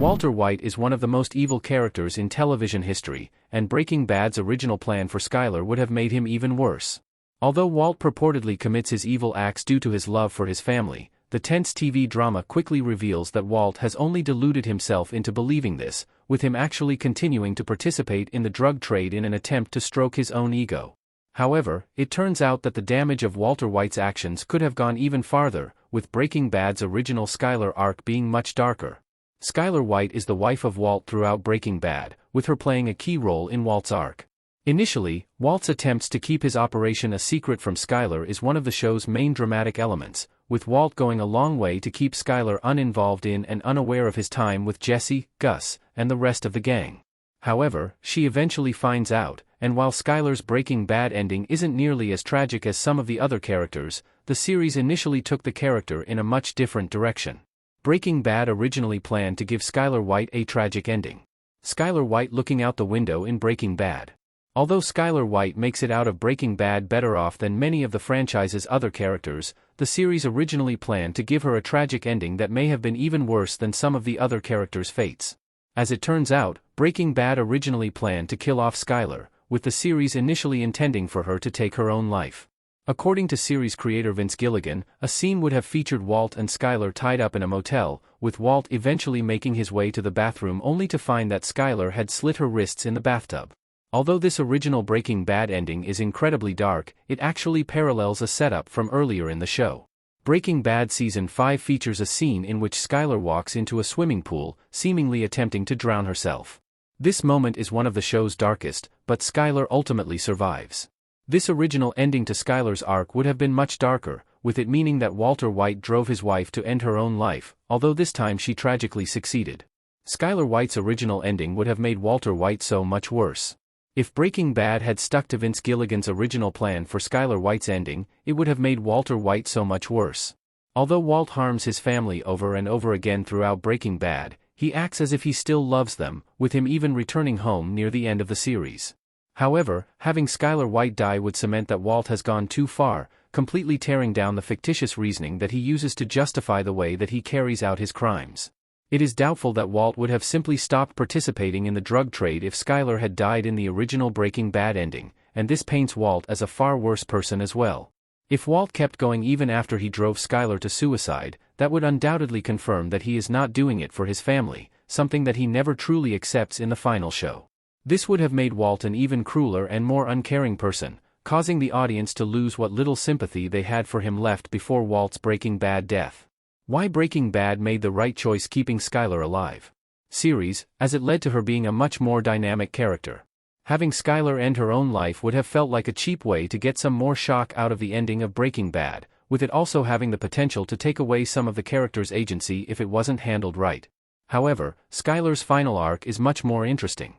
Walter White is one of the most evil characters in television history, and Breaking Bad's original plan for Skyler would have made him even worse. Although Walt purportedly commits his evil acts due to his love for his family, the tense TV drama quickly reveals that Walt has only deluded himself into believing this, with him actually continuing to participate in the drug trade in an attempt to stroke his own ego. However, it turns out that the damage of Walter White's actions could have gone even farther, with Breaking Bad's original Skyler arc being much darker. Skyler White is the wife of Walt throughout Breaking Bad, with her playing a key role in Walt's arc. Initially, Walt's attempts to keep his operation a secret from Skyler is one of the show's main dramatic elements, with Walt going a long way to keep Skyler uninvolved in and unaware of his time with Jesse, Gus, and the rest of the gang. However, she eventually finds out, and while Skyler's Breaking Bad ending isn't nearly as tragic as some of the other characters, the series initially took the character in a much different direction. Breaking Bad originally planned to give Skyler White a tragic ending. Skyler White looking out the window in Breaking Bad. Although Skyler White makes it out of Breaking Bad better off than many of the franchise's other characters, the series originally planned to give her a tragic ending that may have been even worse than some of the other characters' fates. As it turns out, Breaking Bad originally planned to kill off Skyler, with the series initially intending for her to take her own life. According to series creator Vince Gilligan, a scene would have featured Walt and Skyler tied up in a motel, with Walt eventually making his way to the bathroom only to find that Skyler had slit her wrists in the bathtub. Although this original Breaking Bad ending is incredibly dark, it actually parallels a setup from earlier in the show. Breaking Bad Season 5 features a scene in which Skyler walks into a swimming pool, seemingly attempting to drown herself. This moment is one of the show's darkest, but Skyler ultimately survives. This original ending to Skyler's arc would have been much darker, with it meaning that Walter White drove his wife to end her own life, although this time she tragically succeeded. Skyler White's original ending would have made Walter White so much worse. If Breaking Bad had stuck to Vince Gilligan's original plan for Skyler White's ending, it would have made Walter White so much worse. Although Walt harms his family over and over again throughout Breaking Bad, he acts as if he still loves them, with him even returning home near the end of the series. However, having Skyler White die would cement that Walt has gone too far, completely tearing down the fictitious reasoning that he uses to justify the way that he carries out his crimes. It is doubtful that Walt would have simply stopped participating in the drug trade if Skyler had died in the original Breaking Bad ending, and this paints Walt as a far worse person as well. If Walt kept going even after he drove Skyler to suicide, that would undoubtedly confirm that he is not doing it for his family, something that he never truly accepts in the final show. This would have made Walt an even crueler and more uncaring person, causing the audience to lose what little sympathy they had for him left before Walt's Breaking Bad death. Why Breaking Bad made the right choice keeping Skyler alive. Series, as it led to her being a much more dynamic character. Having Skyler end her own life would have felt like a cheap way to get some more shock out of the ending of Breaking Bad, with it also having the potential to take away some of the character's agency if it wasn't handled right. However, Skyler's final arc is much more interesting.